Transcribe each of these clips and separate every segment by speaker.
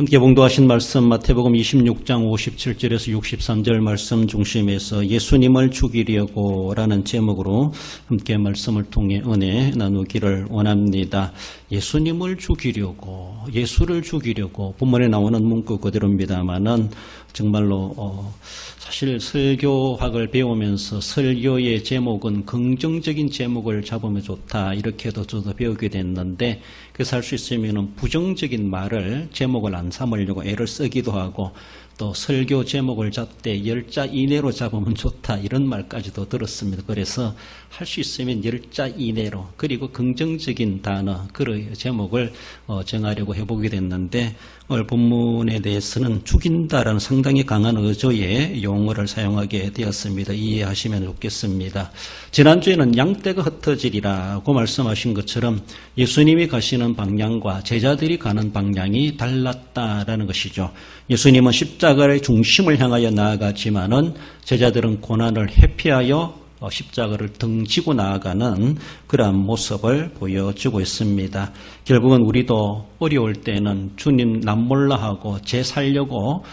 Speaker 1: 함께 봉독하신 말씀 마태복음 26장 57절에서 63절 말씀 중심에서 예수님을 죽이려고 라는 제목으로 함께 말씀을 통해 은혜 나누기를 원합니다. 예수님을 죽이려고, 예수를 죽이려고 본문에 나오는 문구 그대로입니다만은 정말로 사실 설교학을 배우면서 설교의 제목은 긍정적인 제목을 잡으면 좋다 이렇게도 저도 배우게 됐는데 그래서 할 수 있으면 부정적인 말을 제목을 안 삼으려고 애를 쓰기도 하고 또 설교 제목을 잡되 10자 이내로 잡으면 좋다 이런 말까지도 들었습니다. 그래서 할 수 있으면 10자 이내로 그리고 긍정적인 단어 그 제목을 정하려고 해보게 됐는데 오늘 본문에 대해서는 죽인다라는 상당히 강한 어조의 용어를 사용하게 되었습니다. 이해하시면 좋겠습니다. 지난주에는 양떼가 흩어지리라고 말씀하신 것처럼 예수님이 가시는 방향과 제자들이 가는 방향이 달랐다라는 것이죠. 예수님은 십자가의 중심을 향하여 나아가지만은 제자들은 고난을 회피하여 십자가를 등지고 나아가는 그러한 모습을 보여주고 있습니다. 결국은 우리도 어려울 때는 주님 남몰라 하고 제 살려고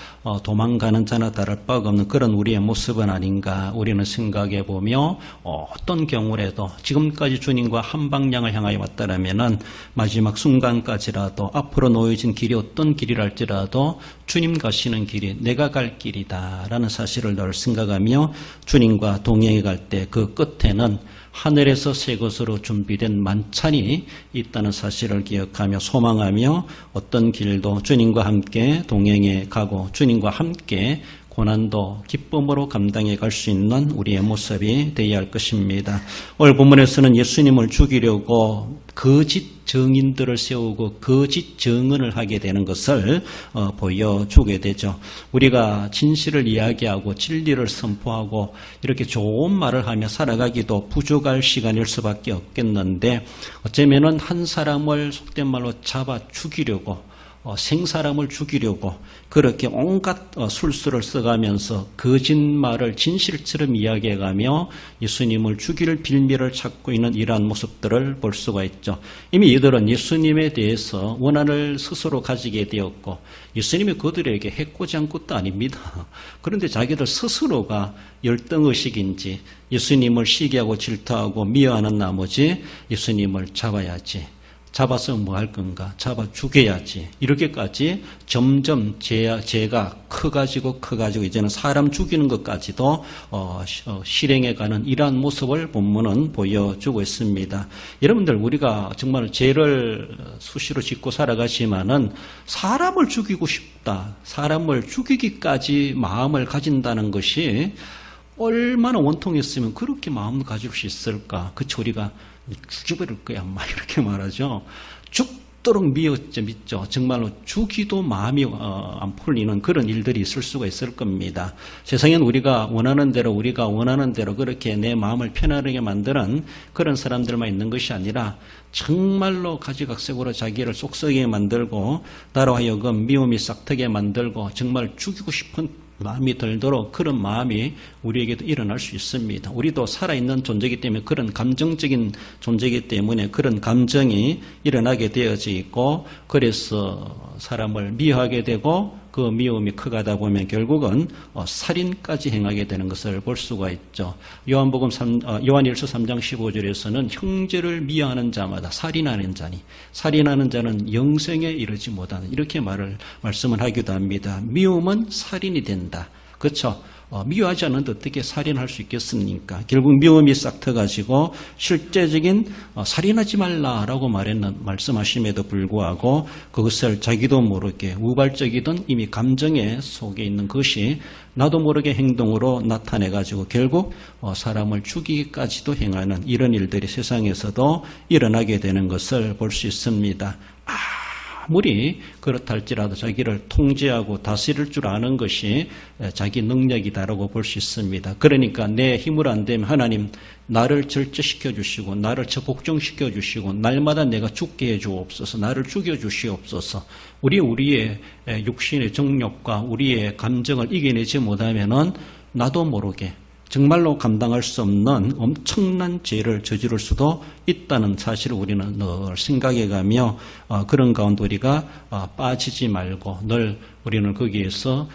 Speaker 1: 도망가는 자나 다를 바가 없는 그런 우리의 모습은 아닌가 우리는 생각해 보며 어떤 경우라도 지금까지 주님과 한 방향을 향하여 왔다라면은 마지막 순간까지라도 앞으로 놓여진 길이 어떤 길이랄지라도 주님 가시는 길이 내가 갈 길이다라는 사실을 늘 생각하며 주님과 동행해 갈 때 그 끝에는 하늘에서 새 것으로 준비된 만찬이 있다는 사실을 기억하며 소망하며 어떤 길도 주님과 함께 동행해 가고 주님과 함께 고난도 기쁨으로 감당해 갈 수 있는 우리의 모습이 되어야 할 것입니다. 오늘 본문에서는 예수님을 죽이려고 거짓 증인들을 세우고 거짓 증언을 하게 되는 것을 보여주게 되죠. 우리가 진실을 이야기하고 진리를 선포하고 이렇게 좋은 말을 하며 살아가기도 부족할 시간일 수밖에 없겠는데 어쩌면은 한 사람을 속된 말로 잡아 죽이려고 생사람을 죽이려고 그렇게 온갖 술수를 써가면서 거짓말을 진실처럼 이야기해가며 예수님을 죽일 빌미를 찾고 있는 이러한 모습들을 볼 수가 있죠. 이미 이들은 예수님에 대해서 원한을 스스로 가지게 되었고 예수님이 그들에게 해코지 한 것도 아닙니다. 그런데 자기들 스스로가 열등의식인지 예수님을 시기하고 질투하고 미워하는 나머지 예수님을 잡아야지. 잡아서 뭐 할 건가? 잡아 죽여야지. 이렇게까지 점점 죄가 커가지고 이제는 사람 죽이는 것까지도 실행해가는 이러한 모습을 본문은 보여주고 있습니다. 여러분들 우리가 정말 죄를 수시로 짓고 살아가지만은 사람을 죽이고 싶다. 사람을 죽이기까지 마음을 가진다는 것이 얼마나 원통했으면 그렇게 마음을 가질 수 있을까? 그치 우리가 죽여버릴 거야 막 이렇게 말하죠. 죽도록 믿죠. 정말로 죽이도 마음이 안 풀리는 그런 일들이 있을 수가 있을 겁니다. 세상엔 우리가 원하는 대로 그렇게 내 마음을 편안하게 만드는 그런 사람들만 있는 것이 아니라 정말로 가지각색으로 자기를 쏙썩이게 만들고 나로 하여금 미움이 싹트게 만들고 정말 죽이고 싶은 마음이 들도록 그런 마음이 우리에게도 일어날 수 있습니다. 우리도 살아있는 존재이기 때문에 그런 감정적인 존재이기 때문에 그런 감정이 일어나게 되어져 있고 그래서 사람을 미워하게 되고 그 미움이 커가다 보면 결국은 살인까지 행하게 되는 것을 볼 수가 있죠. 요한일서 3장 15절에서는 형제를 미워하는 자마다 살인하는 자는 영생에 이르지 못하는 이렇게 말씀을 하기도 합니다. 미움은 살인이 된다. 그렇죠? 미워하지 않는데 어떻게 살인할 수 있겠습니까? 결국 미움이 싹 터가지고 실제적인 살인하지 말라라고 말씀하심에도 불구하고 그것을 자기도 모르게 우발적이든 이미 감정에 속에 있는 것이 나도 모르게 행동으로 나타내가지고 결국 사람을 죽이기까지도 행하는 이런 일들이 세상에서도 일어나게 되는 것을 볼 수 있습니다. 아무리 그렇다 할지라도 자기를 통제하고 다스릴 줄 아는 것이 자기 능력이다라고 볼 수 있습니다. 그러니까 내 힘을 안 되면 하나님 나를 절제시켜 주시고 나를 복종시켜 주시고 날마다 내가 죽게 해 주옵소서 나를 죽여 주시옵소서 우리의 육신의 정욕과 우리의 감정을 이겨내지 못하면은 나도 모르게 정말로 감당할 수 없는 엄청난 죄를 저지를 수도 있다는 사실을 우리는 늘 생각해가며 그런 가운데 우리가 빠지지 말고 늘 우리는 거기에서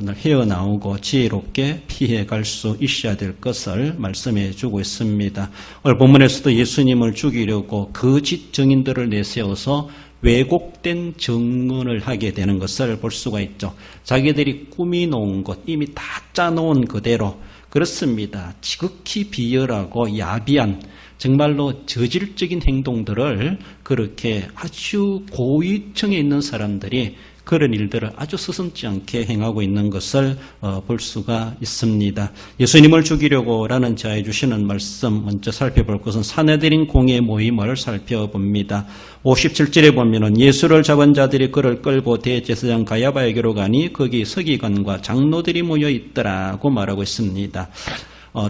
Speaker 1: 늘 헤어나오고 지혜롭게 피해갈 수 있어야 될 것을 말씀해 주고 있습니다. 오늘 본문에서도 예수님을 죽이려고 거짓 증인들을 내세워서 왜곡된 증언을 하게 되는 것을 볼 수가 있죠. 자기들이 꾸미놓은 것, 이미 다 짜놓은 그대로 그렇습니다. 지극히 비열하고 야비한 정말로 저질적인 행동들을 그렇게 아주 고위층에 있는 사람들이 그런 일들을 아주 서슴지 않게 행하고 있는 것을 볼 수가 있습니다. 예수님을 죽이려고 라는 자에 주시는 말씀 먼저 살펴볼 것은 사내들인 공의 모임을 살펴봅니다. 57절에 보면은 예수를 잡은 자들이 그를 끌고 대제사장 가야바에게로 가니 거기 서기관과 장로들이 모여 있더라고 말하고 있습니다.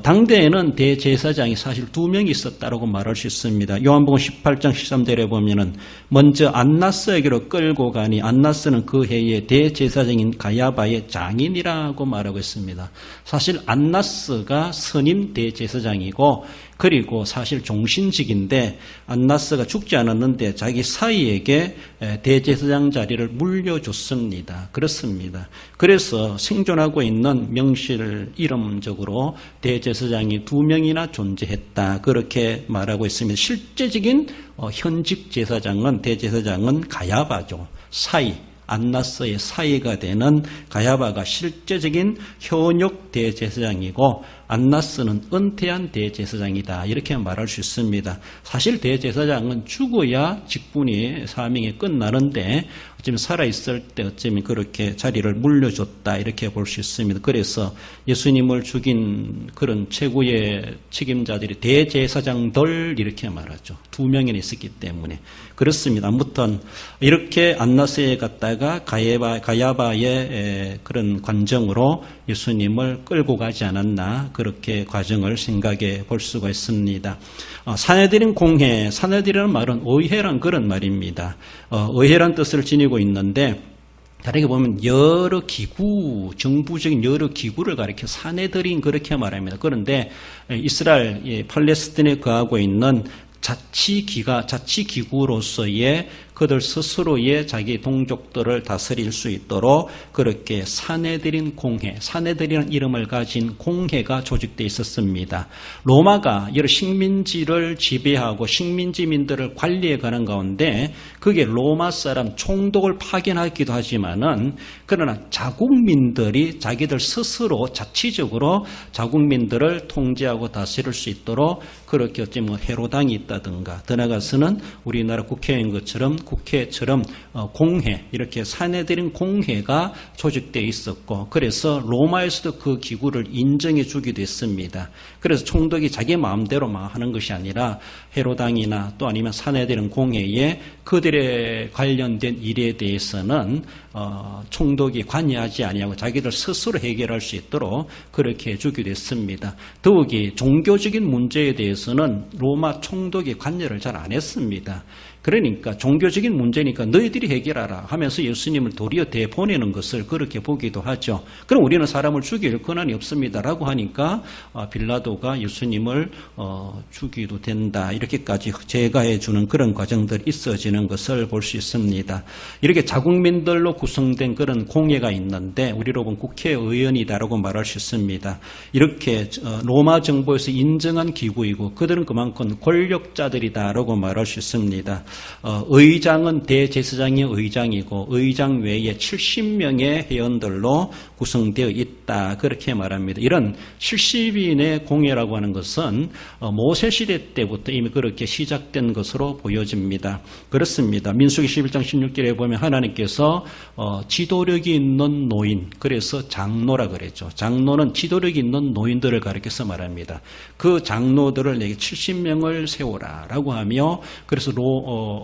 Speaker 1: 당대에는 대제사장이 사실 2명이 있었다라고 말할 수 있습니다. 요한복음 18장 13절에 보면은 먼저 안나스에게로 끌고 가니 안나스는 그 해에 대제사장인 가야바의 장인이라고 말하고 있습니다. 사실 안나스가 선임 대제사장이고 그리고 사실 종신직인데 안나스가 죽지 않았는데 자기 사이에게 대제사장 자리를 물려줬습니다. 그렇습니다. 그래서 생존하고 있는 명실 이름적으로 대제사장이 2명이나 존재했다. 그렇게 말하고 있습니다. 실제적인 현직 제사장은 대제사장은 가야바죠. 사이. 안나스의 사이가 되는 가야바가 실제적인 현역 대제사장이고 안나스는 은퇴한 대제사장이다. 이렇게 말할 수 있습니다. 사실 대제사장은 죽어야 직분이 사명이 끝나는데 어쩌면 살아있을 때 어쩌면 그렇게 자리를 물려줬다. 이렇게 볼 수 있습니다. 그래서 예수님을 죽인 그런 최고의 책임자들이 대제사장들 이렇게 말하죠. 2명이나 있었기 때문에. 그렇습니다. 아무튼 이렇게 안나스에 갔다가 가야바의 그런 관정으로 예수님을 끌고 가지 않았나 그렇게 과정을 생각해 볼 수가 있습니다. 사내들인 공회, 사내들이라는 말은 의회란 그런 말입니다. 의회란 뜻을 지니고 있는데 다르게 보면 여러 기구, 정부적인 여러 기구를 가리켜 사내들인 그렇게 말합니다. 그런데 이스라엘, 팔레스틴에 거하고 있는 자치기구로서의 그들 스스로의 자기 동족들을 다스릴 수 있도록 그렇게 사내들인 공회, 사내들이라는 이름을 가진 공회가 조직되어 있었습니다. 로마가 여러 식민지를 지배하고 식민지민들을 관리해가는 가운데 그게 로마 사람 총독을 파견하기도 하지만은 그러나 자국민들이 자기들 스스로 자치적으로 자국민들을 통제하고 다스릴 수 있도록 그렇게 어쩌면 헤로당이 있다든가 더 나아가서는 우리나라 국회인 것처럼 국회처럼 공회 이렇게 사내들인 공회가 조직되어 있었고 그래서 로마에서도 그 기구를 인정해 주기도 했습니다. 그래서 총독이 자기 마음대로만 하는 것이 아니라 헤로당이나 또 아니면 사내들인 공회에 그들에 관련된 일에 대해서는 총독이 관여하지 아니하고 자기들 스스로 해결할 수 있도록 그렇게 해주기도 했습니다. 더욱이 종교적인 문제에 대해서는 로마 총독이 관여를 잘 안 했습니다. 그러니까 종교적인 문제니까 너희들이 해결하라 하면서 예수님을 도리어 대보내는 것을 그렇게 보기도 하죠. 그럼 우리는 사람을 죽일 권한이 없습니다라고 하니까 빌라도가 예수님을 죽이도 된다 이렇게까지 제가해 주는 그런 과정들이 있어지는 것을 볼 수 있습니다. 이렇게 자국민들로 구성된 그런 공회가 있는데 우리로 보면 국회의원이다라고 말할 수 있습니다. 이렇게 로마 정부에서 인정한 기구이고 그들은 그만큼 권력자들이다라고 말할 수 있습니다. 의장은 대제사장의 의장이고 의장 외에 70명의 회원들로 구성되어 있다. 그렇게 말합니다. 이런 70인의 공회라고 하는 것은 모세시대 때부터 이미 그렇게 시작된 것으로 보여집니다. 그렇습니다. 민수기 11장 16절에 보면 하나님께서 지도력이 있는 노인, 그래서 장로라 그랬죠. 장로는 지도력이 있는 노인들을 가리켜서 말합니다. 그 장로들을 내게 70명을 세우라 라고 하며 그래서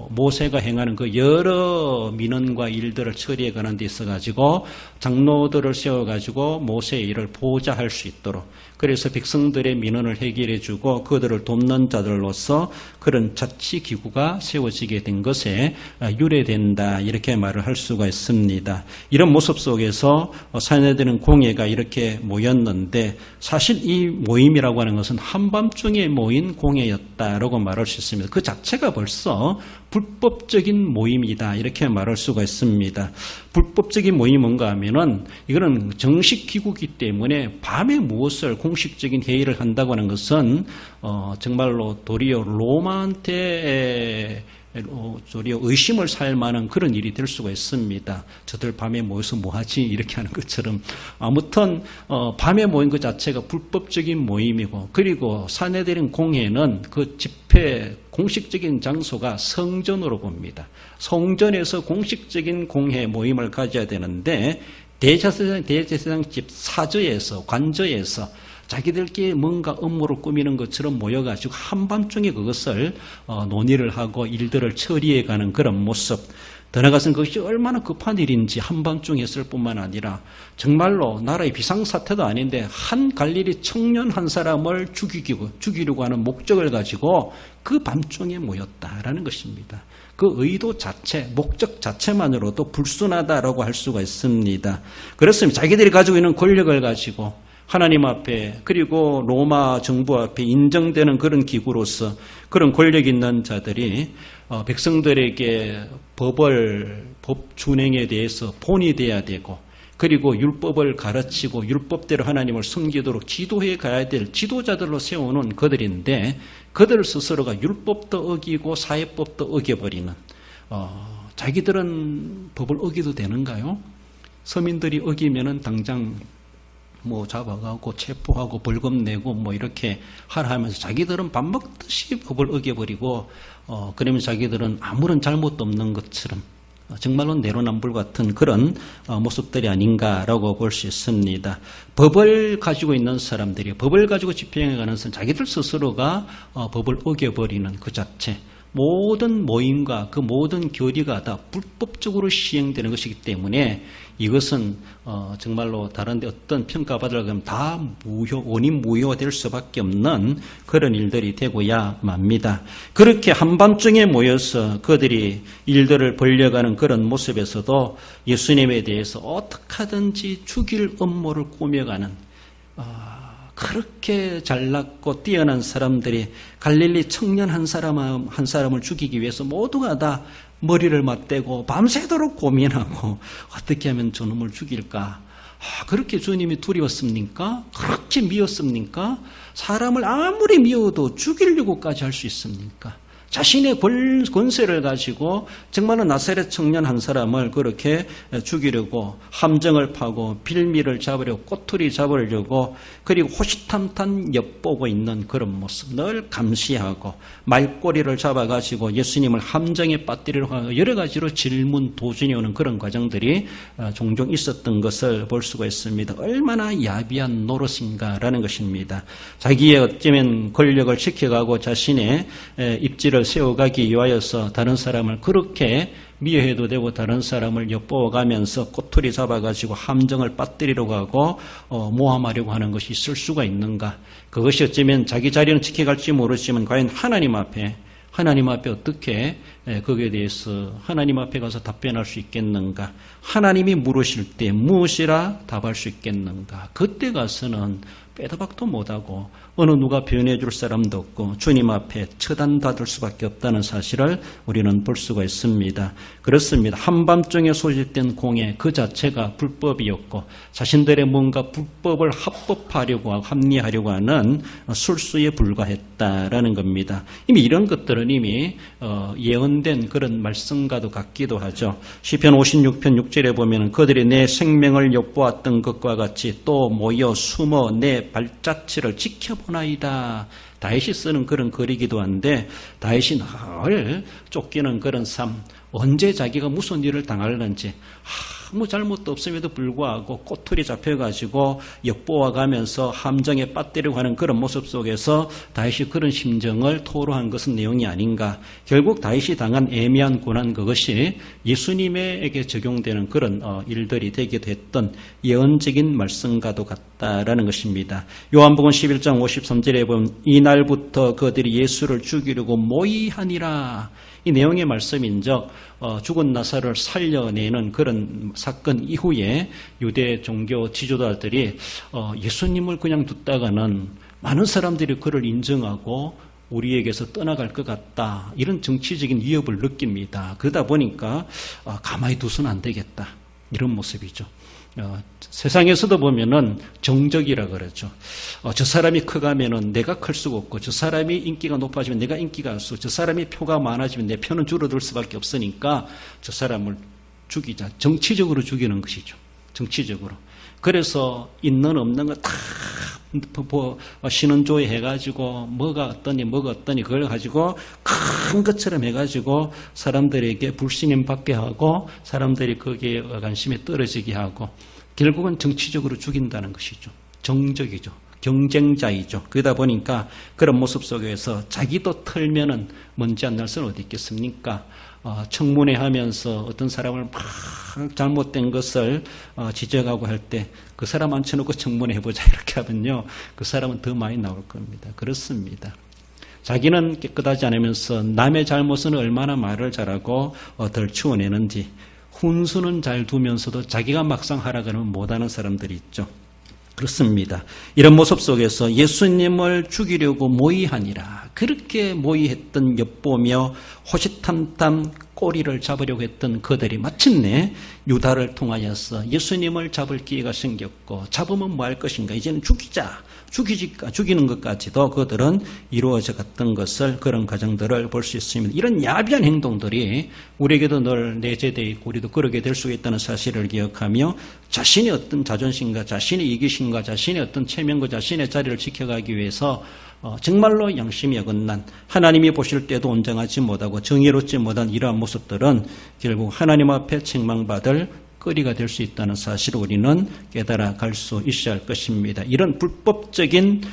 Speaker 1: 모세가 행하는 그 여러 민원과 일들을 처리해 가는 데 있어가지고 장로들을 세워가지고 모세의 일을 보좌할 수 있도록 그래서 백성들의 민원을 해결해주고 그들을 돕는 자들로서 그런 자치기구가 세워지게 된 것에 유래된다 이렇게 말을 할 수가 있습니다. 이런 모습 속에서 사내들은 공회가 이렇게 모였는데 사실 이 모임이라고 하는 것은 한밤중에 모인 공회였다라고 말할 수 있습니다. 그 자체가 벌써 불법적인 모임이다 이렇게 말할 수가 있습니다. 불법적인 모임이 뭔가 하면은 이거는 정식 기구이기 때문에 밤에 무엇을 공식적인 회의를 한다고 하는 것은 정말로 도리어 로마한테 도리어 의심을 살 만한 그런 일이 될 수가 있습니다. 저들 밤에 모여서 뭐하지 이렇게 하는 것처럼 아무튼 밤에 모인 것 자체가 불법적인 모임이고 그리고 사내들인 공회는 그 집회 공식적인 장소가 성전으로 봅니다. 성전에서 공식적인 공회 모임을 가져야 되는데 대제사장 집 사저에서 관저에서 자기들끼리 뭔가 업무를 꾸미는 것처럼 모여가지고 한밤중에 그것을 논의를 하고 일들을 처리해가는 그런 모습. 더 나아가서는 그것이 얼마나 급한 일인지 한밤중에 했을 뿐만 아니라 정말로 나라의 비상사태도 아닌데 한 갈릴리 청년 한 사람을 죽이려고 하는 목적을 가지고 그 밤중에 모였다라는 것입니다. 그 의도 자체, 목적 자체만으로도 불순하다라고 할 수가 있습니다. 그렇습니다. 자기들이 가지고 있는 권력을 가지고 하나님 앞에 그리고 로마 정부 앞에 인정되는 그런 기구로서 그런 권력 있는 자들이 백성들에게 법 준행에 대해서 본이 돼야 되고 그리고 율법을 가르치고 율법대로 하나님을 섬기도록 지도해 가야 될 지도자들로 세우는 그들인데 그들 스스로가 율법도 어기고 사회법도 어겨버리는 자기들은 법을 어기도 되는가요? 서민들이 어기면은 당장 잡아가고 체포하고 벌금 내고 이렇게 하라 하면서 자기들은 밥 먹듯이 법을 어겨버리고 그러면 자기들은 아무런 잘못도 없는 것처럼 정말로 내로남불 같은 그런 모습들이 아닌가라고 볼 수 있습니다. 법을 가지고 있는 사람들이 법을 가지고 집행해가는 사람 자기들 스스로가 법을 어겨버리는 그 자체 모든 모임과 그 모든 교리가 다 불법적으로 시행되는 것이기 때문에 이것은 정말로 다른 데 어떤 평가받으려고 하면 다 원인 무효될 수밖에 없는 그런 일들이 되고야 맙니다. 그렇게 한밤중에 모여서 그들이 일들을 벌려가는 그런 모습에서도 예수님에 대해서 어떻게 하든지 죽일 음모를 꾸며가는 그렇게 잘났고 뛰어난 사람들이 갈릴리 청년 한 사람을 죽이기 위해서 모두가 다 머리를 맞대고 밤새도록 고민하고 어떻게 하면 저놈을 죽일까? 그렇게 주님이 두려웠습니까? 그렇게 미웠습니까? 사람을 아무리 미워도 죽이려고까지 할 수 있습니까? 자신의 권세를 가지고 정말로 나사렛 청년 한 사람을 그렇게 죽이려고 함정을 파고 빌미를 잡으려고 꼬투리 잡으려고 그리고 호시탐탐 엿보고 있는 그런 모습 늘 감시하고 말꼬리를 잡아가지고 예수님을 함정에 빠뜨리려고 하고 여러 가지로 질문 도전이 오는 그런 과정들이 종종 있었던 것을 볼 수가 있습니다. 얼마나 야비한 노릇인가라는 것입니다. 자기의 어쩌면 권력을 지켜가고 자신의 입지를 세워가기 위하여서 다른 사람을 그렇게 미워해도 되고 다른 사람을 엿보아가면서 꼬투리 잡아가지고 함정을 빠뜨리려고 하고 모함하려고 하는 것이 있을 수가 있는가? 그것이 어쩌면 자기 자리는 지켜갈지 모르지만 과연 하나님 앞에 어떻게 거기에 대해서 하나님 앞에 가서 답변할 수 있겠는가? 하나님이 물으실 때 무엇이라 답할 수 있겠는가? 그때 가서는 빼도 박도 못하고 어느 누가 변해 줄 사람도 없고 주님 앞에 처단받을 수밖에 없다는 사실을 우리는 볼 수가 있습니다. 그렇습니다. 한밤중에 소집된 공회 그 자체가 불법이었고 자신들의 뭔가 불법을 합법화하려고 하고 합리화하려고 하는 술수에 불과했다라는 겁니다. 이미 이런 것들은 이미 예언된 그런 말씀과도 같기도 하죠. 시편 56편 6절에 보면 그들이 내 생명을 엿보았던 것과 같이 또 모여 숨어 내 발자취를 지켜보나이다. 다윗이 쓰는 그런 글이기도 한데 다윗이 늘 쫓기는 그런 삶, 언제 자기가 무슨 일을 당할는지 아무 잘못도 없음에도 불구하고 꼬투리 잡혀가지고 엿보아 가면서 함정에 빠뜨리고 하는 그런 모습 속에서 다윗이 그런 심정을 토로한 것은 내용이 아닌가. 결국 다윗이 당한 애매한 고난, 그것이 예수님에게 적용되는 그런 일들이 되기도 했던 예언적인 말씀과도 같다라는 것입니다. 요한복음 11장 53절에 보면 이날부터 그들이 예수를 죽이려고 모의하니라. 이 내용의 말씀인즉 죽은 나사로를 살려내는 그런 사건 이후에 유대 종교 지도자들이 예수님을 그냥 뒀다가는 많은 사람들이 그를 인정하고 우리에게서 떠나갈 것 같다. 이런 정치적인 위협을 느낍니다. 그러다 보니까 가만히 두서는 안 되겠다. 이런 모습이죠. 세상에서도 보면은 정적이라 그러죠. 저 사람이 커가면은 내가 클 수가 없고, 저 사람이 인기가 높아지면 내가 인기가 갈 수 없고, 저 사람이 표가 많아지면 내 표는 줄어들 수밖에 없으니까 저 사람을 죽이자. 정치적으로 죽이는 것이죠. 정치적으로. 그래서 있는 없는 거 다 신원조회 해가지고 뭐가 어떠니 그걸 가지고 큰 것처럼 해가지고 사람들에게 불신임 받게 하고 사람들이 거기에 관심이 떨어지게 하고 결국은 정치적으로 죽인다는 것이죠. 정적이죠. 경쟁자이죠. 그러다 보니까 그런 모습 속에서 자기도 털면은 먼지 안 날 수는 어디 있겠습니까? 청문회 하면서 어떤 사람을 막 잘못된 것을 지적하고 할 때 그 사람 앉혀놓고 청문회 해보자 이렇게 하면요. 그 사람은 더 많이 나올 겁니다. 그렇습니다. 자기는 깨끗하지 않으면서 남의 잘못은 얼마나 말을 잘하고 덜 치워내는지 훈수는 잘 두면서도 자기가 막상 하라 그러면 못하는 사람들이 있죠. 그렇습니다. 이런 모습 속에서 예수님을 죽이려고 모의하니라. 그렇게 모의했던 엿보며 호시탐탐 꼬리를 잡으려고 했던 그들이 마침내 유다를 통하여서 예수님을 잡을 기회가 생겼고, 잡으면 뭐 할 것인가? 이제는 죽이는 것까지도 그들은 이루어져 갔던 것을, 그런 과정들을 볼 수 있습니다. 이런 야비한 행동들이 우리에게도 늘 내재되어 있고 우리도 그러게 될 수 있다는 사실을 기억하며 자신의 어떤 자존심과 자신의 이기심과 자신의 어떤 체면과 자신의 자리를 지켜가기 위해서 정말로 양심이 어긋난, 하나님이 보실 때도 온전하지 못하고 정의롭지 못한 이러한 모습들은 결국 하나님 앞에 책망받을 거리가 될 수 있다는 사실을 우리는 깨달아 갈 수 있어야 할 것입니다. 이런 불법적인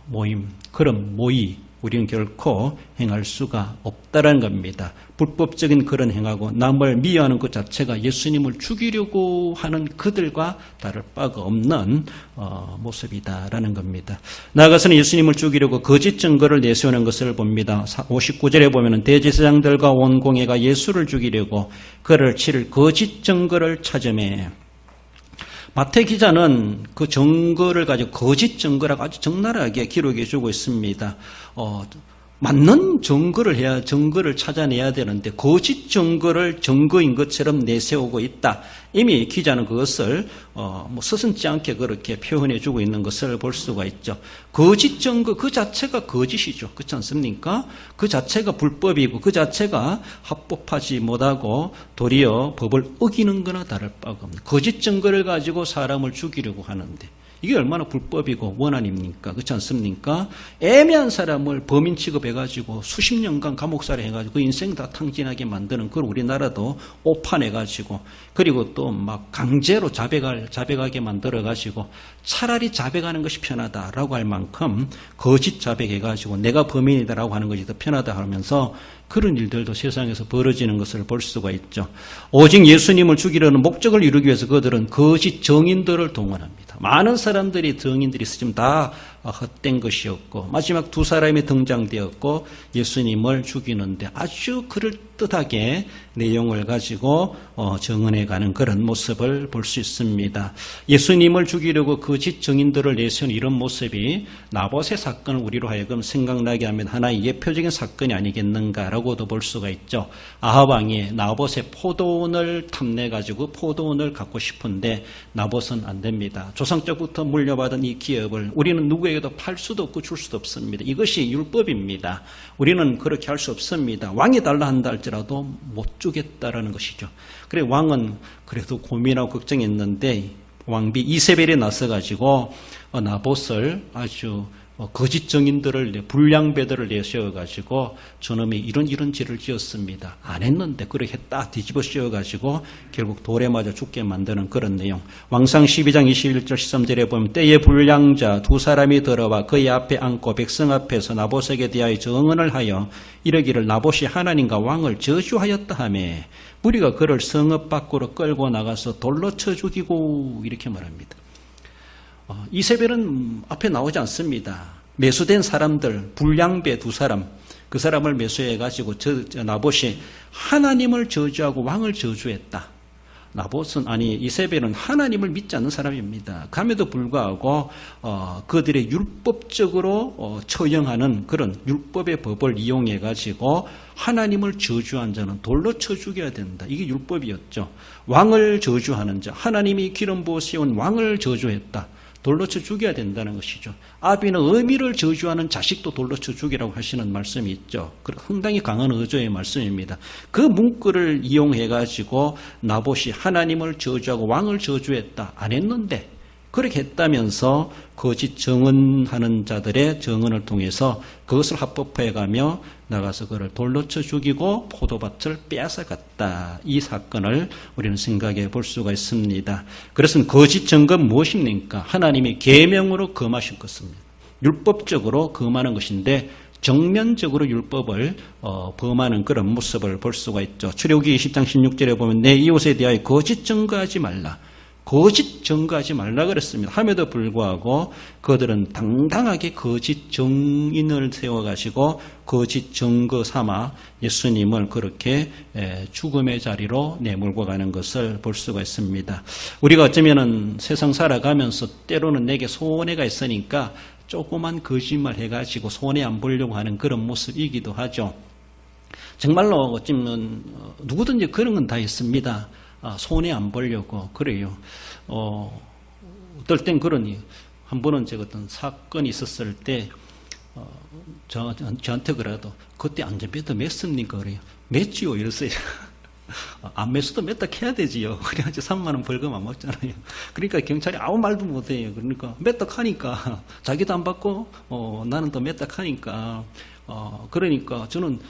Speaker 1: 모임, 그런 모의, 우리는 결코 행할 수가 없다는 겁니다. 불법적인 그런 행하고 남을 미워하는 것 자체가 예수님을 죽이려고 하는 그들과 다를 바가 없는 모습이다라는 겁니다. 나아가서는 예수님을 죽이려고 거짓 증거를 내세우는 것을 봅니다. 59절에 보면 대제사장들과 온 공회가 예수를 죽이려고 그를 치를 거짓 증거를 찾으매. 마태 기자는 그 증거를 가지고 거짓 증거라고 아주 적나라하게 기록해 주고 있습니다. 맞는 증거를 찾아내야 되는데 거짓 증거를 증거인 것처럼 내세우고 있다. 이미 기자는 그것을 서슴지 않게 그렇게 표현해 주고 있는 것을 볼 수가 있죠. 거짓 증거 그 자체가 거짓이죠. 그렇지 않습니까? 그 자체가 불법이고 그 자체가 합법하지 못하고 도리어 법을 어기는 거나 다를 바가 없는 거짓 증거를 가지고 사람을 죽이려고 하는데 이게 얼마나 불법이고 원한입니까? 그렇지 않습니까? 애매한 사람을 범인 취급해가지고 수십 년간 감옥살이 해가지고 그 인생 다 탕진하게 만드는 그걸 우리나라도 오판해가지고 그리고 또 막 강제로 자백하게 만들어가지고 차라리 자백하는 것이 편하다라고 할 만큼 거짓 자백해가지고 내가 범인이다라고 하는 것이 더 편하다 하면서 그런 일들도 세상에서 벌어지는 것을 볼 수가 있죠. 오직 예수님을 죽이려는 목적을 이루기 위해서 그들은 거짓 정인들을 동원합니다. 많은 사람들이 정인들이 있으면 다 헛된 것이었고 마지막 두 사람이 등장되었고 예수님을 죽이는데 아주 그럴듯하게 내용을 가지고 정언해가는 그런 모습을 볼 수 있습니다. 예수님을 죽이려고 거짓 정인들을 내세운 이런 모습이 나봇의 사건을 우리로 하여금 생각나게 하면 하나의 예표적인 사건이 아니겠는가라고도 볼 수가 있죠. 아합 왕이 나봇의 포도원을 탐내가지고 포도원을 갖고 싶은데 나봇은 안 됩니다. 조상 때부터 물려받은 이 기업을 우리는 누구에게도 팔 수도 없고 줄 수도 없습니다. 이것이 율법입니다. 우리는 그렇게 할 수 없습니다. 왕이 달라 한다 할지라도 못 주겠다라는 것이죠. 그래 왕은 그래도 고민하고 걱정했는데 왕비 이세벨이 나서가지고 나봇을 아주 거짓 증인들을 불량배들을 내세워가지고 저놈이 이런 죄를 지었습니다. 안 했는데 그렇게 딱 뒤집어 씌워가지고 결국 돌에 맞아 죽게 만드는 그런 내용. 왕상 12장 21절 13절에 보면 때에 불량자 두 사람이 들어와 그의 앞에 앉고 백성 앞에서 나봇에게 대하여 증언을 하여 이르기를 나봇이 하나님과 왕을 저주하였다 하며 무리가 그를 성읍 밖으로 끌고 나가서 돌로 쳐 죽이고 이렇게 말합니다. 이세벨은 앞에 나오지 않습니다. 매수된 사람들, 불량배 두 사람, 그 사람을 매수해가지고 나봇이 하나님을 저주하고 왕을 저주했다. 이세벨은 하나님을 믿지 않는 사람입니다. 그럼에도 불구하고 그들의 율법적으로 처형하는 그런 율법의 법을 이용해가지고 하나님을 저주한 자는 돌로 쳐 죽여야 된다. 이게 율법이었죠. 왕을 저주하는 자, 하나님이 기름 부어 세운 왕을 저주했다. 돌로 쳐 죽여야 된다는 것이죠. 아비는 어미를 저주하는 자식도 돌로 쳐 죽이라고 하시는 말씀이 있죠. 상당히 강한 어조의 말씀입니다. 그 문구를 이용해가지고 나봇이 하나님을 저주하고 왕을 저주했다. 안 했는데 그렇게 했다면서 거짓 증언하는 자들의 증언을 통해서 그것을 합법화해가며 나가서 그를 돌로 쳐 죽이고 포도밭을 빼앗아갔다. 이 사건을 우리는 생각해 볼 수가 있습니다. 그래서 거짓 증거는 무엇입니까? 하나님이 계명으로 금하신 것입니다. 율법적으로 금하는 것인데 정면적으로 율법을 범하는 그런 모습을 볼 수가 있죠. 출애굽기 20장 16절에 보면 내 이웃에 대하여 거짓 증거하지 말라. 거짓 증거하지 말라 그랬습니다. 함에도 불구하고 그들은 당당하게 거짓 증인을 세워가지고 거짓 증거 삼아 예수님을 그렇게 죽음의 자리로 내몰고 가는 것을 볼 수가 있습니다. 우리가 어쩌면은 세상 살아가면서 때로는 내게 손해가 있으니까 조그만 거짓말 해가지고 손해 안 보려고 하는 그런 모습이기도 하죠. 정말로 어쩌면 누구든지 그런 건 다 있습니다. 손해 안 보려고 그래요. 어떨 땐 그러니 한 번은 제가 어떤 사건이 있었을 때 저한테 그래도 그때 안전벨트 맸습니까? 그래요. 맸지요 이랬어요. 안 맸어도 맸다 해야 되지요. 그래야지 3만 원 벌금 안 먹잖아요. 그러니까 경찰이 아무 말도 못해요. 그러니까 맸다 하니까 자기도 안 받고 나는 또 맸다 하니까 그러니까 저는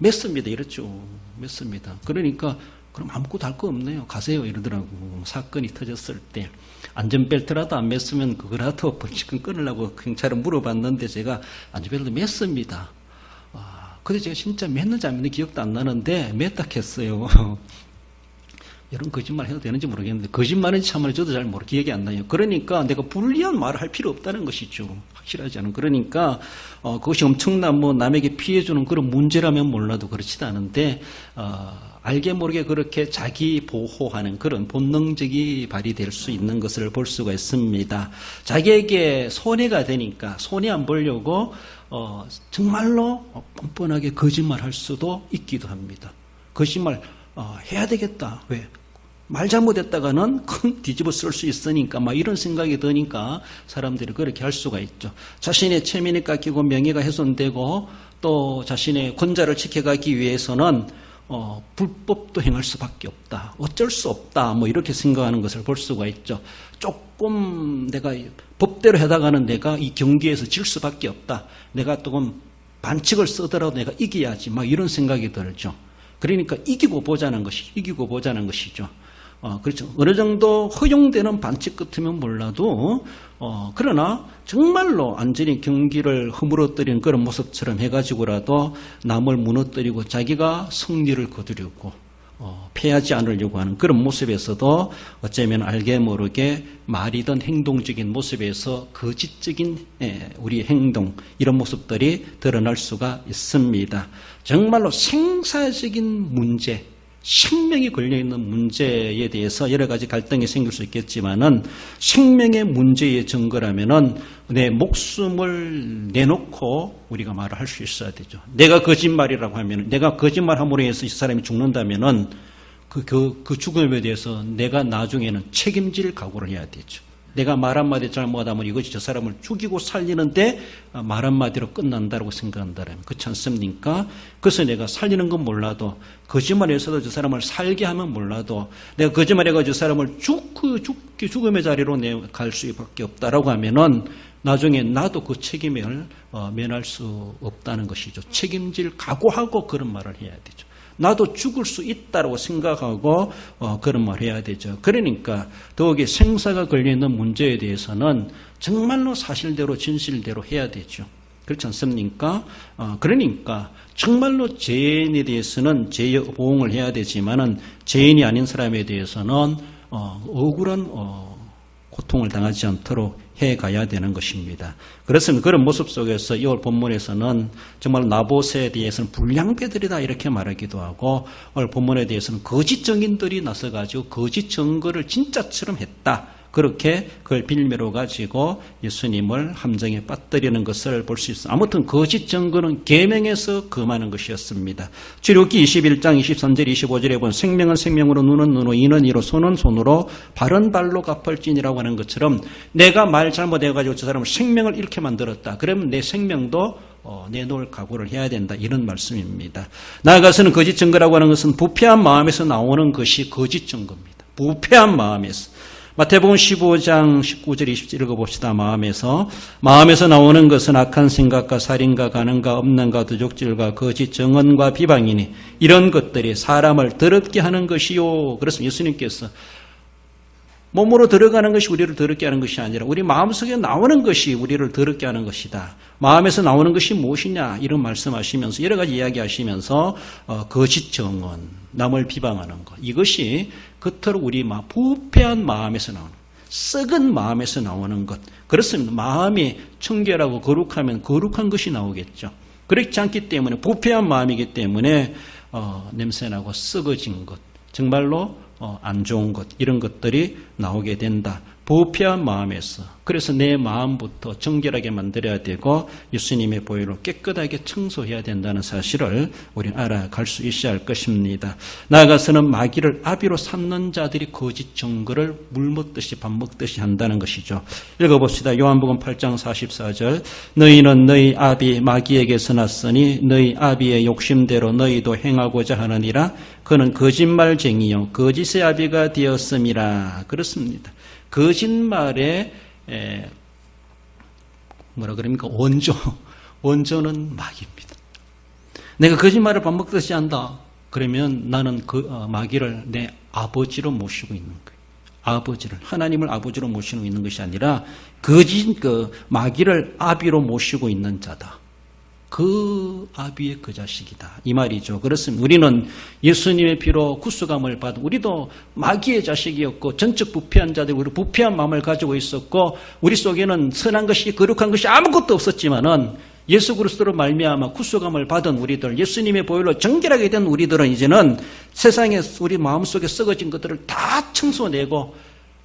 Speaker 1: 맸습니다 이랬죠. 맸습니다. 그러니까 그럼 아무것도 할 거 없네요. 가세요 이러더라고. 사건이 터졌을 때 안전벨트라도 안 맸으면 그거라도 벌칙금 끊으려고 경찰은 물어봤는데 제가 안전벨트 맸습니다. 근데 제가 진짜 맸는지 안 맸는지 기억도 안 나는데 맸다 했어요. 이런 거짓말 해도 되는지 모르겠는데 거짓말인지 참말인지 저도 잘 기억이 안 나요. 그러니까 내가 불리한 말을 할 필요 없다는 것이죠. 확실하지 않은. 그러니까 그것이 엄청난 남에게 피해주는 그런 문제라면 몰라도 그렇지도 않은데 알게 모르게 그렇게 자기 보호하는 그런 본능적이 발휘될 수 있는 것을 볼 수가 있습니다. 자기에게 손해가 되니까 손해 안 보려고 정말로 뻔뻔하게 거짓말할 수도 있기도 합니다. 거짓말 해야 되겠다. 왜? 말 잘못했다가는 큰 뒤집어 쓸 수 있으니까 이런 생각이 드니까 사람들이 그렇게 할 수가 있죠. 자신의 체면이 깎이고 명예가 훼손되고 또 자신의 권자를 지켜가기 위해서는 불법도 행할 수밖에 없다. 어쩔 수 없다. 이렇게 생각하는 것을 볼 수가 있죠. 조금 내가 법대로 하다가는 내가 이 경기에서 질 수밖에 없다. 내가 조금 반칙을 쓰더라도 내가 이겨야지. 이런 생각이 들죠. 그러니까 이기고 보자는 것이죠. 그렇죠. 어느 정도 허용되는 반칙 같으면 몰라도, 그러나 정말로 완전히 경기를 허물어뜨리는 그런 모습처럼 해가지고라도 남을 무너뜨리고 자기가 승리를 거두려고, 패하지 않으려고 하는 그런 모습에서도 어쩌면 알게 모르게 말이든 행동적인 모습에서 거짓적인 우리의 행동, 이런 모습들이 드러날 수가 있습니다. 정말로 생사적인 문제, 생명이 걸려있는 문제에 대해서 여러 가지 갈등이 생길 수 있겠지만은 생명의 문제의 증거라면은 내 목숨을 내놓고 우리가 말을 할 수 있어야 되죠. 내가 거짓말이라고 하면은, 내가 거짓말함으로 해서 이 사람이 죽는다면은 그 죽음에 대해서 내가 나중에는 책임질 각오를 해야 되죠. 내가 말 한마디 잘못하면 이것이 저 사람을 죽이고 살리는데 말 한마디로 끝난다고 생각한다면 그렇지 않습니까? 그래서 내가 살리는 건 몰라도 거짓말해서도 저 사람을 살게 하면 몰라도 내가 거짓말해가지고 저 사람을 죽음의 자리로 갈 수밖에 없다라고 하면은 나중에 나도 그 책임을 면할 수 없다는 것이죠. 책임질 각오하고 그런 말을 해야 되죠. 나도 죽을 수 있다고 생각하고 그런 말을 해야 되죠. 그러니까 더욱이 생사가 걸려있는 문제에 대해서는 정말로 사실대로 진실대로 해야 되죠. 그렇지 않습니까? 그러니까 정말로 죄인에 대해서는 죄 보응을 해야 되지만은 죄인이 아닌 사람에 대해서는 억울한 고통을 당하지 않도록 해가야 되는 것입니다. 그렇습니다. 그런 모습 속에서 이 오늘 본문에서는 정말 나봇에 대해서는 불량배들이다 이렇게 말하기도 하고 오늘 본문에 대해서는 거짓 증인들이 나서가지고 거짓 증거를 진짜처럼 했다. 그렇게 그걸 빌미로 가지고 예수님을 함정에 빠뜨리는 것을 볼 수 있습니다. 아무튼 거짓 증거는 계명에서 금하는 것이었습니다. 출애굽기 21장 23절 25절에 보면 생명은 생명으로 눈은 눈으로 이는 이로 손은 손으로 발은 발로 갚을지니라고 하는 것처럼 내가 말 잘못해가지고 저 사람을 생명을 잃게 만들었다. 그러면 내 생명도 내놓을 각오를 해야 된다. 이런 말씀입니다. 나아가서는 거짓 증거라고 하는 것은 부패한 마음에서 나오는 것이 거짓 증거입니다. 부패한 마음에서. 마태복음 15장 19절 20절 읽어봅시다. 마음에서 나오는 것은 악한 생각과 살인과 간음과 엄난과 도적질과 거짓 증언과 비방이니 이런 것들이 사람을 더럽게 하는 것이요. 그렇습니다. 예수님께서 몸으로 들어가는 것이 우리를 더럽게 하는 것이 아니라 우리 마음속에 나오는 것이 우리를 더럽게 하는 것이다. 마음에서 나오는 것이 무엇이냐 이런 말씀하시면서 여러 가지 이야기하시면서 거짓 증언, 남을 비방하는 것 이것이 겉으로 우리 부패한 마음에서 나오는 것, 썩은 마음에서 나오는 것. 그렇습니다. 마음이 청결하고 거룩하면 거룩한 것이 나오겠죠. 그렇지 않기 때문에 부패한 마음이기 때문에 냄새나고 썩어진 것, 정말로 안 좋은 것 이런 것들이 나오게 된다. 부패한 마음에서. 그래서 내 마음부터 정결하게 만들어야 되고 예수님의 보혈로 깨끗하게 청소해야 된다는 사실을 우리는 알아갈 수 있어야 할 것입니다. 나아가서는 마귀를 아비로 삼는 자들이 거짓 증거를 물 먹듯이 밥 먹듯이 한다는 것이죠. 읽어봅시다. 요한복음 8장 44절 너희는 너희 아비 마귀에게서 났으니 너희 아비의 욕심대로 너희도 행하고자 하느니라. 그는 거짓말쟁이요 거짓의 아비가 되었음이라. 그렇습니다. 거짓말의 뭐라 그럽니까? 원조는 마귀입니다. 내가 거짓말을 밥 먹듯이 한다. 그러면 나는 마귀를 내 아버지로 모시고 있는 거예요. 아버지를 하나님을 아버지로 모시고 있는 것이 아니라 마귀를 아비로 모시고 있는 자다. 그 아비의 그 자식이다. 이 말이죠. 그렇습니다. 우리는 예수님의 피로 구속함을 받은 우리도 마귀의 자식이었고 전적 부패한 자들 우리 부패한 마음을 가지고 있었고 우리 속에는 선한 것이 거룩한 것이 아무것도 없었지만은 예수 그리스도로 말미암아 구속함을 받은 우리들 예수님의 보혈로 정결하게 된 우리들은 이제는 세상에 우리 마음속에 썩어진 것들을 다 청소내고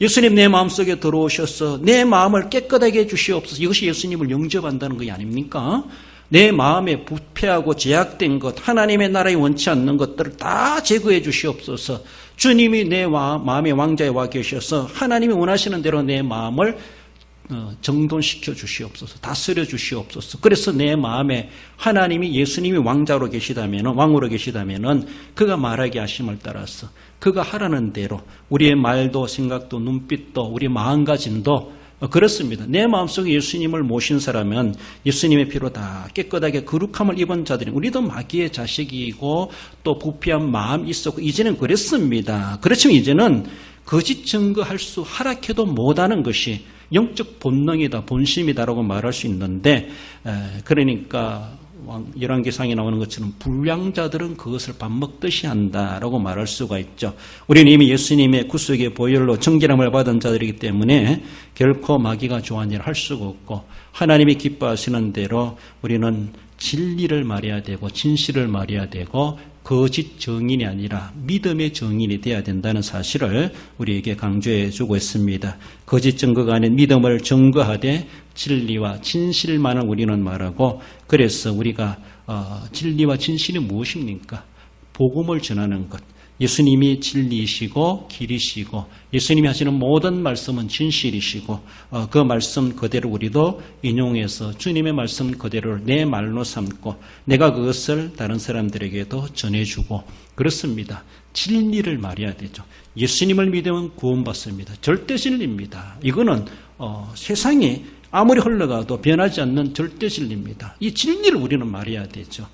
Speaker 1: 예수님 내 마음속에 들어오셔서 내 마음을 깨끗하게 해주시옵소서. 이것이 예수님을 영접한다는 것이 아닙니까? 내 마음에 부패하고 제약된 것, 하나님의 나라에 원치 않는 것들을 다 제거해 주시옵소서. 주님이 내 마음의 왕자에 와 계셔서 하나님이 원하시는 대로 내 마음을 정돈시켜 주시옵소서. 다스려 주시옵소서. 그래서 내 마음에 하나님이 예수님이 왕자로 계시다면, 왕으로 계시다면 그가 말하게 하심을 따라서 그가 하라는 대로 우리의 말도 생각도 눈빛도 우리 마음가짐도 그렇습니다. 내 마음속에 예수님을 모신 사람은 예수님의 피로 다 깨끗하게 거룩함을 입은 자들이 우리도 마귀의 자식이고 또 부패한 마음이 있었고 이제는 그랬습니다. 그렇지만 이제는 거짓 증거할 수 하락해도 못하는 것이 영적 본능이다, 본심이다라고 말할 수 있는데 그러니까 열왕기상에 나오는 것처럼 불량자들은 그것을 밥 먹듯이 한다라고 말할 수가 있죠. 우리는 이미 예수님의 구속의 보혈로 정결함을 받은 자들이기 때문에 결코 마귀가 좋아하는 일을 할 수가 없고 하나님이 기뻐하시는 대로 우리는 진리를 말해야 되고 진실을 말해야 되고 거짓 증인이 아니라 믿음의 증인이 되어야 된다는 사실을 우리에게 강조해 주고 있습니다. 거짓 증거가 아닌 믿음을 증거하되 진리와 진실만을 우리는 말하고 그래서 우리가 진리와 진실이 무엇입니까? 복음을 전하는 것. 예수님이 진리이시고 길이시고 예수님이 하시는 모든 말씀은 진실이시고 그 말씀 그대로 우리도 인용해서 주님의 말씀 그대로를 내 말로 삼고 내가 그것을 다른 사람들에게도 전해주고 그렇습니다. 진리를 말해야 되죠. 예수님을 믿으면 구원받습니다. 절대 진리입니다. 이거는 세상이 아무리 흘러가도 변하지 않는 절대 진리입니다. 이 진리를 우리는 말해야 되죠.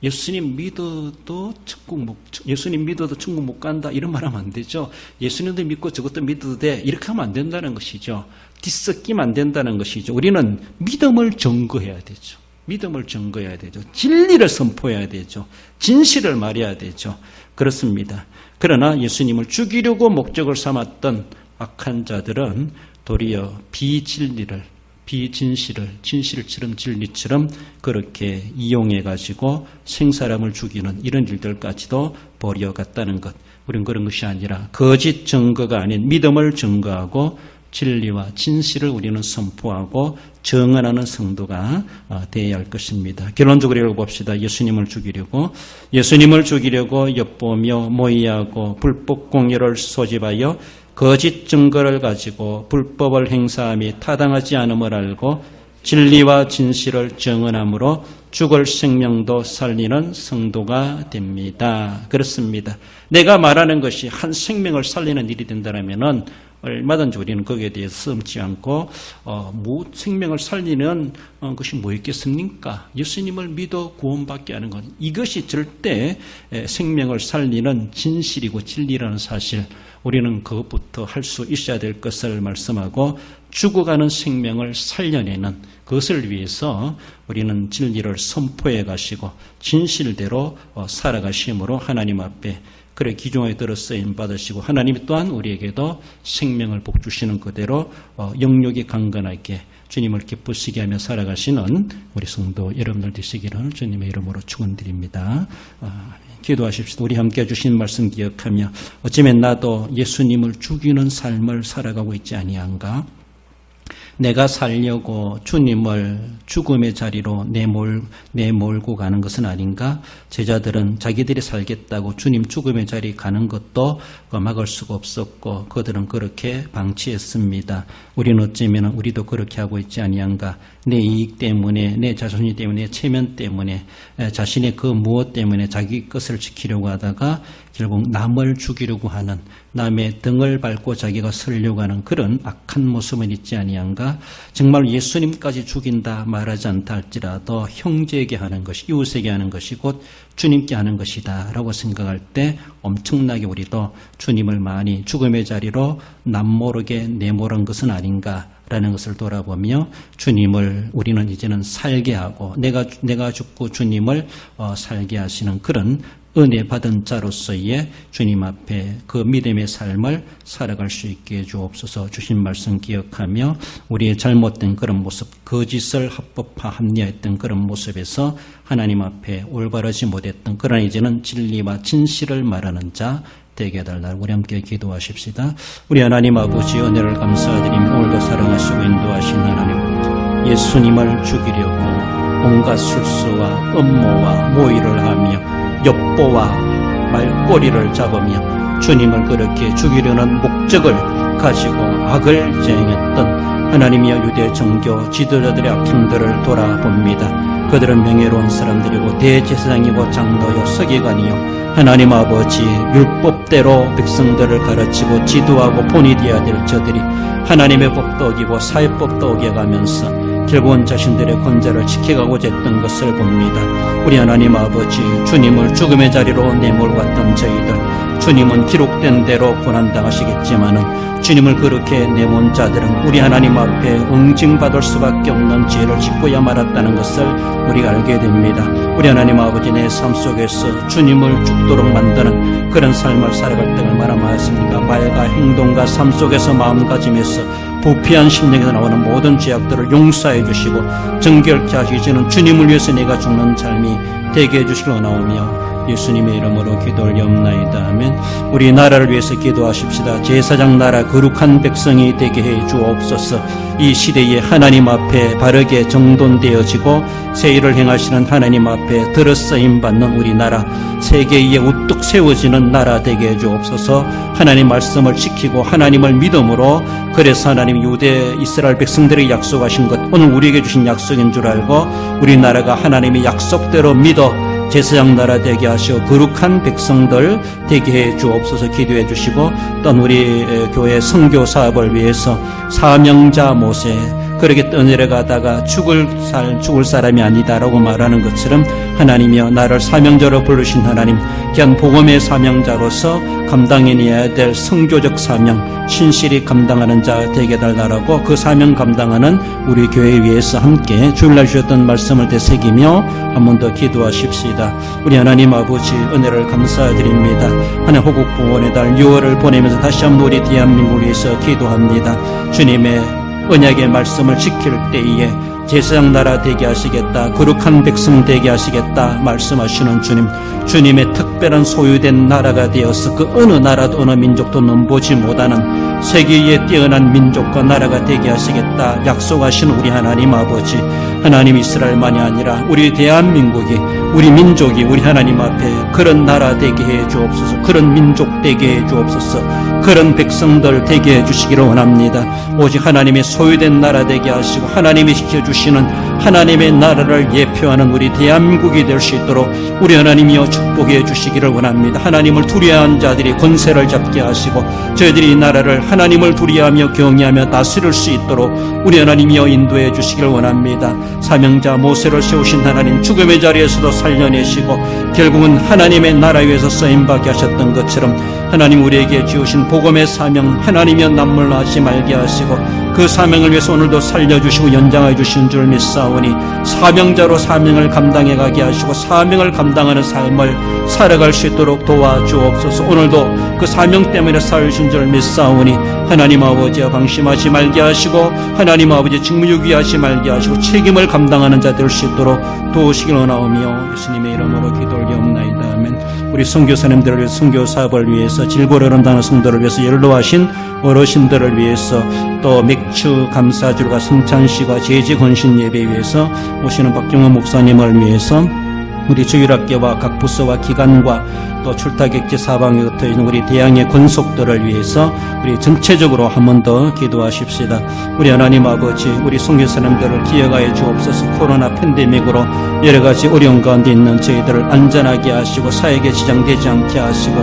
Speaker 1: 예수님 믿어도 천국 못 간다 이런 말 하면 안 되죠. 예수님도 믿고 저것도 믿어도 돼 이렇게 하면 안 된다는 것이죠. 뒤섞이면 안 된다는 것이죠. 우리는 믿음을 증거해야 되죠. 믿음을 증거해야 되죠. 진리를 선포해야 되죠. 진실을 말해야 되죠. 그렇습니다. 그러나 예수님을 죽이려고 목적을 삼았던 악한 자들은 도리어 비진실을 진실처럼 진리처럼 그렇게 이용해가지고 생사람을 죽이는 이런 일들까지도 벌여갔다는 것. 우리는 그런 것이 아니라 거짓 증거가 아닌 믿음을 증거하고 진리와 진실을 우리는 선포하고 정언하는 성도가 되어야 할 것입니다. 결론적으로 읽어봅시다. 예수님을 죽이려고 엿보며 모의하고 불법 공여를 소집하여 거짓 증거를 가지고 불법을 행사함이 타당하지 않음을 알고 진리와 진실을 정언함으로 죽을 생명도 살리는 성도가 됩니다. 그렇습니다. 내가 말하는 것이 한 생명을 살리는 일이 된다면 얼마든지 우리는 거기에 대해서 숨지 않고 생명을 살리는 것이 뭐 있겠습니까? 예수님을 믿어 구원받게 하는 것. 이것이 절대 생명을 살리는 진실이고 진리라는 사실. 우리는 그것부터 할 수 있어야 될 것을 말씀하고 죽어가는 생명을 살려내는 그것을 위해서 우리는 진리를 선포해 가시고 진실대로 살아가심으로 하나님 앞에 그래 기중에 들어 쓰임 받으시고 하나님이 또한 우리에게도 생명을 복 주시는 그대로 영육이 강건하게 주님을 기쁘시게 하며 살아가시는 우리 성도 여러분들 되시기를 주님의 이름으로 축원드립니다. 기도하십시오. 우리 함께 주신 말씀 기억하며 어쩌면 나도 예수님을 죽이는 삶을 살아가고 있지 아니한가? 내가 살려고 주님을 죽음의 자리로 내몰고 가는 것은 아닌가? 제자들은 자기들이 살겠다고 주님 죽음의 자리에 가는 것도 막을 수가 없었고 그들은 그렇게 방치했습니다. 우리는 어쩌면 우리도 그렇게 하고 있지 아니한가? 내 이익 때문에, 내 자손이 때문에, 내 체면 때문에, 자신의 그 무엇 때문에 자기 것을 지키려고 하다가 결국 남을 죽이려고 하는, 남의 등을 밟고 자기가 서려고 하는 그런 악한 모습은 있지 아니한가? 정말 예수님까지 죽인다 말하지 않다 할지라도 형제에게 하는 것이, 이웃에게 하는 것이 곧 주님께 하는 것이다 라고 생각할 때 엄청나게 우리도 주님을 많이 죽음의 자리로 남모르게 내몰은 것은 아닌가 라는 것을 돌아보며 주님을 우리는 이제는 살게 하고 내가 죽고 주님을 살게 하시는 그런 은혜 받은 자로서의 주님 앞에 그 믿음의 삶을 살아갈 수 있게 주옵소서. 주신 말씀 기억하며 우리의 잘못된 그런 모습, 거짓을 합법화 합리화했던 그런 모습에서 하나님 앞에 올바르지 못했던 그러나 이제는 진리와 진실을 말하는 자 되게 해달라. 우리 함께 기도하십시다. 우리 하나님 아버지 은혜를 감사드리며 오늘도 사랑하시고 인도하신 하나님, 예수님을 죽이려고 온갖 술수와 음모와 모의를 하며 엿보와 말꼬리를 잡으며 주님을 그렇게 죽이려는 목적을 가지고 악을 저행했던 하나님이여 유대 정교 지도자들의 악행들을 돌아봅니다. 그들은 명예로운 사람들이고 대제사장이고 장로요 서기관이요 하나님 아버지 율법대로 백성들을 가르치고 지도하고 본이 되어야 될 저들이 하나님의 법도 어기고 사회법도 어겨가면서 결국은 자신들의 권좌를 지켜가고자 했던 것을 봅니다. 우리 하나님 아버지 주님을 죽음의 자리로 내몰고 갔던 저희들, 주님은 기록된 대로 고난당하시겠지만은 주님을 그렇게 내몬 자들은 우리 하나님 앞에 응징받을 수밖에 없는 죄를 짓고야 말았다는 것을 우리가 알게 됩니다. 우리 하나님 아버지 내 삶 속에서 주님을 죽도록 만드는 그런 삶을 살아갈 때 얼마나 많습니까? 말과 행동과 삶 속에서 마음가짐에서 부패한 심령에서 나오는 모든 죄악들을 용서해 주시고 정결케 하시기는 주님을 위해서 내가 죽는 삶이 되게 해주시기 원하오며 예수님의 이름으로 기도 올리옵나이다. 아멘. 우리 나라를 위해서 기도하십시다. 제사장 나라 거룩한 백성이 되게 해 주옵소서. 이 시대에 하나님 앞에 바르게 정돈되어지고 새 일을 행하시는 하나님 앞에 들어쓰임 받는 우리 나라, 세계에 우뚝 세워지는 나라 되게 해 주옵소서. 하나님 말씀을 지키고 하나님을 믿음으로, 그래서 하나님 유대 이스라엘 백성들에게 약속하신 것, 오늘 우리에게 주신 약속인 줄 알고 우리 나라가 하나님의 약속대로 믿어 제사장 나라 되게 하시고 거룩한 백성들 되게 해 주옵소서. 기도해 주시고, 또 우리 교회 선교 사업을 위해서 사명자 모세, 그렇게 떠내려가다가 죽을 사람이 아니다라고 말하는 것처럼 하나님이여 나를 사명자로 부르신 하나님, 귀한 복음의 사명자로서 감당해내야 될 선교적 사명 신실히 감당하는 자 되게 달라고, 그 사명 감당하는 우리 교회 위해서 함께 주일날 주셨던 말씀을 되새기며 한 번 더 기도하십시다. 우리 하나님 아버지 은혜를 감사드립니다. 하나님 호국봉헌의 달 6월을 보내면서 다시 한번 우리 대한민국을 위해서 기도합니다. 주님의 언약의 말씀을 지킬 때에 제사장 나라 되게 하시겠다, 거룩한 백성 되게 하시겠다 말씀하시는 주님, 주님의 특별한 소유된 나라가 되어서 그 어느 나라도 어느 민족도 넘보지 못하는 세계에 뛰어난 민족과 나라가 되게 하시겠다 약속하신 우리 하나님 아버지, 하나님 이스라엘만이 아니라 우리 대한민국이, 우리 민족이 우리 하나님 앞에 그런 나라 되게 해 주옵소서. 그런 민족 되게 해 주옵소서. 그런 백성들 되게 해 주시기를 원합니다. 오직 하나님의 소유된 나라 되게 하시고 하나님이 지켜주시는 하나님의 나라를 예표하는 우리 대한민국이 될 수 있도록 우리 하나님이여 축복해 주시기를 원합니다. 하나님을 두려워하는 자들이 권세를 잡게 하시고 저희들이 이 나라를 하나님을 두려워하며 경외하며 다스릴 수 있도록 우리 하나님이여 인도해 주시기를 원합니다. 사명자 모세를 세우신 하나님, 죽음의 자리에서도 살려내시고 결국은 하나님의 나라 위에서 쓰임받게 하셨던 것처럼 하나님 우리에게 지으신 복음의 사명, 하나님이여 남물하지 말게 하시고 그 사명을 위해서 오늘도 살려주시고 연장해 주신 줄 믿사오니 사명자로 사명을 감당해 가게 하시고 사명을 감당하는 삶을 살아갈 수 있도록 도와주옵소서. 오늘도 그 사명 때문에 살으신 줄 믿사오니 하나님 아버지와 방심하지 말게 하시고 하나님 아버지 직무유기하지 말게 하시고 책임을 감당하는 자 될 수 있도록 도우시길 원하오며 예수님의 이름으로 기도 올리옵나이다. 아멘. 우리 선교사님들을 위해서, 선교 사업을 위해서, 질고를 얻는다는 성도를 위해서, 연로하신 어르신들을 위해서, 또 맥주 감사주일과 성찬식과 제지 헌신 예배 위해서 오시는 박경원 목사님을 위해서, 우리 주일학교와 각 부서와 기관과 또 출타객지 사방에 흩어 있는 우리 대양의 권속들을 위해서 우리 전체적으로 한 번 더 기도하십시다. 우리 하나님 아버지, 우리 선교사님들을 기억하여 주옵소서. 코로나 팬데믹으로 여러 가지 어려운 가운데 있는 저희들을 안전하게 하시고 사역에 지장되지 않게 하시고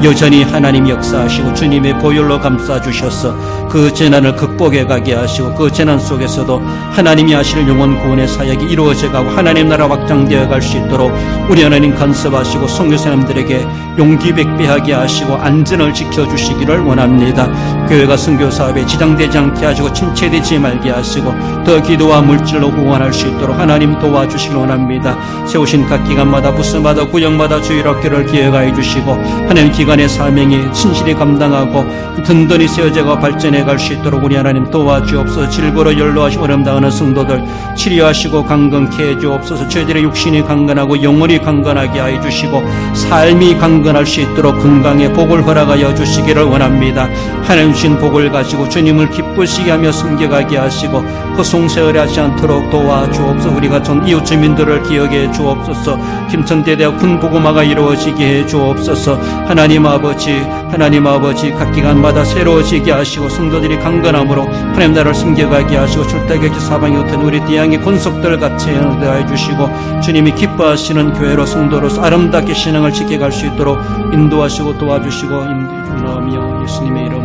Speaker 1: 여전히 하나님 역사하시고 주님의 보혈로 감싸주셔서 그 재난을 극복해 가게 하시고 그 재난 속에서도 하나님이 하실 영혼 구원의 사역이 이루어져 가고 하나님 나라 확장되어 갈 수 있도록 우리 하나님 간섭하시고 선교사님들에게 용기 백배하게 하시고 안전을 지켜주시기를 원합니다. 교회가 선교 사업에 지장되지 않게 하시고 침체되지 말게 하시고 더 기도와 물질로 후원할 수 있도록 하나님 도와주시길 원합니다. 세우신 각 기관마다 부서마다 구역마다 주일학교를 기획하여 주시고 하나님 기관의 사명이 신실히 감당하고 든든히 세워져가 발전해 갈 수 있도록 우리 하나님 도와주옵소서. 질고로 연로하시고 어려움당하는 성도들 치료하시고 강건케 해주옵소서. 저희들의 육신이 강건하고 영혼이 강건하게 하여 주시고 삶이 강건할 수 있도록 건강의 복을 허락하여 주시기를 원합니다. 하나님 주신 복을 가지고 주님을 기쁘시게 하며 섬겨가게 하시고 허송세월이 하지 않도록 도와주옵소서. 우리가 전 이웃 주민들을 기억해 주옵소서. 김천대대학 군복음화가 이루어지게 해 주옵소서. 하나님 아버지 각 기관마다 새로워지게 하시고 성도들이 강건함으로 하나님 나라를 섬겨가게 하시고 출타객지 사방에 흩은 우리 대양의 권속들 같이 해 주시고 주님이 기뻐하시는 교회로 성도로서 아름답게 신앙을 지켜갈 수 있도록 인도하시고 도와주시고 인도하며 예수님의 이름